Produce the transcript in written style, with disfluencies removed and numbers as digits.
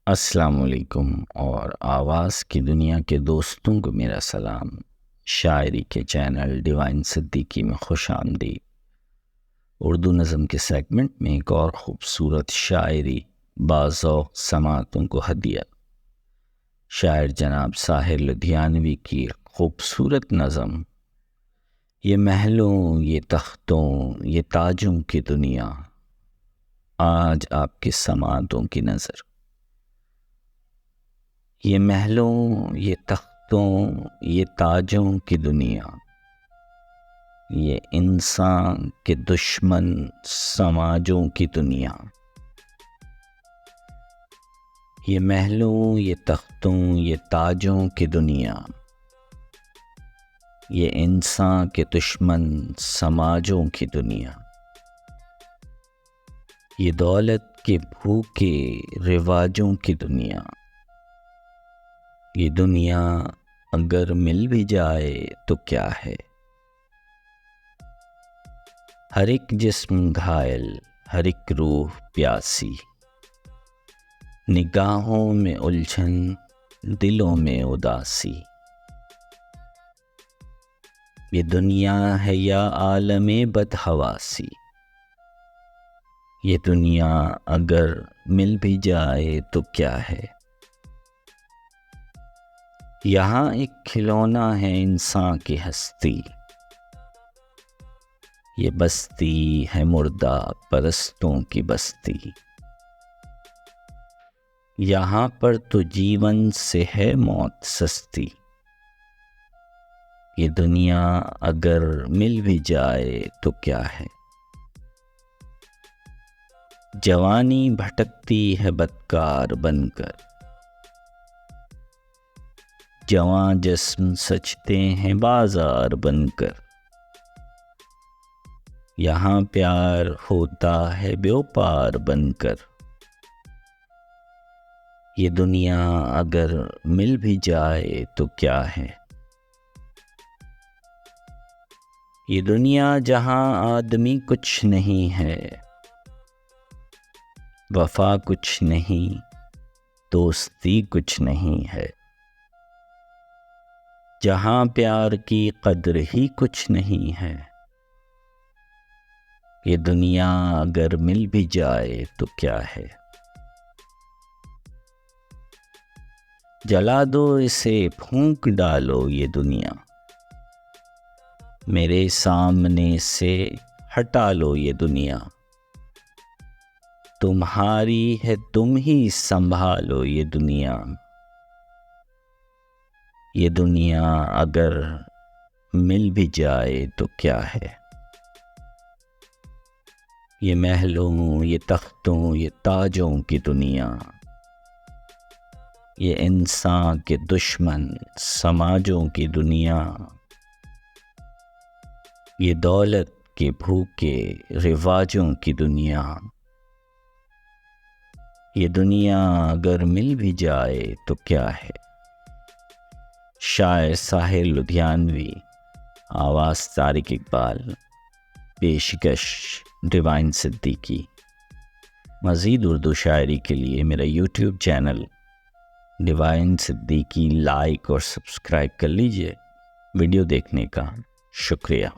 अस्सलाम वालेकुम और आवाज़ की दुनिया के दोस्तों को मेरा सलाम। शायरी के चैनल डिवाइन सिद्दीकी में खुश आमदीद। उर्दू नज़म के सेगमेंट में एक और ख़ूबसूरत शायरी बाज़ौक़ समातों को हदिया। शायर जनाब साहिर लुधियानवी की ख़ूबसूरत नज़म, ये महलों ये तख्तों ये ताजों की दुनिया, आज आपके समातों की नज़र। ये महलों ये तख्तों ये ताजों की दुनिया, ये इंसान के दुश्मन समाजों की दुनिया। ये महलों ये तख्तों ये ताजों की दुनिया, ये इंसान के दुश्मन समाजों की दुनिया। ये दौलत के भूखे रिवाजों की दुनिया, ये दुनिया अगर मिल भी जाए तो क्या है। हर एक जिस्म घायल हर एक रूह प्यासी, निगाहों में उलझन दिलों में उदासी। ये दुनिया है या आलमे बदहवासी, ये दुनिया अगर मिल भी जाए तो क्या है। यहाँ एक खिलौना है इंसान की हस्ती, ये बस्ती है मुर्दा परस्तों की बस्ती। यहाँ पर तो जीवन से है मौत सस्ती, ये दुनिया अगर मिल भी जाए तो क्या है। जवानी भटकती है बदकार बनकर, जवां जिस्म सजते हैं बाजार बनकर। यहाँ प्यार होता है व्यापार बनकर, ये दुनिया अगर मिल भी जाए तो क्या है। ये दुनिया जहाँ आदमी कुछ नहीं है, वफा कुछ नहीं दोस्ती कुछ नहीं है। जहाँ प्यार की कद्र ही कुछ नहीं है, ये दुनिया अगर मिल भी जाए तो क्या है। जला दो इसे फूंक डालो ये दुनिया, मेरे सामने से हटा लो ये दुनिया। तुम्हारी है तुम ही संभालो ये दुनिया, ये दुनिया अगर मिल भी जाए तो क्या है। ये महलों ये तख्तों ये ताजों की दुनिया, ये इंसान के दुश्मन समाजों की दुनिया। ये दौलत के भूखे रिवाजों की दुनिया, ये दुनिया अगर मिल भी जाए तो क्या है। शायर साहिर लुधियानवी, आवाज़ तारिक इकबाल, पेशकश डिवाइन सिद्दीकी। मज़ीद उर्दू शायरी के लिए मेरा YouTube channel divine Siddiqui like और सब्सक्राइब कर लीजिए। वीडियो देखने का शुक्रिया।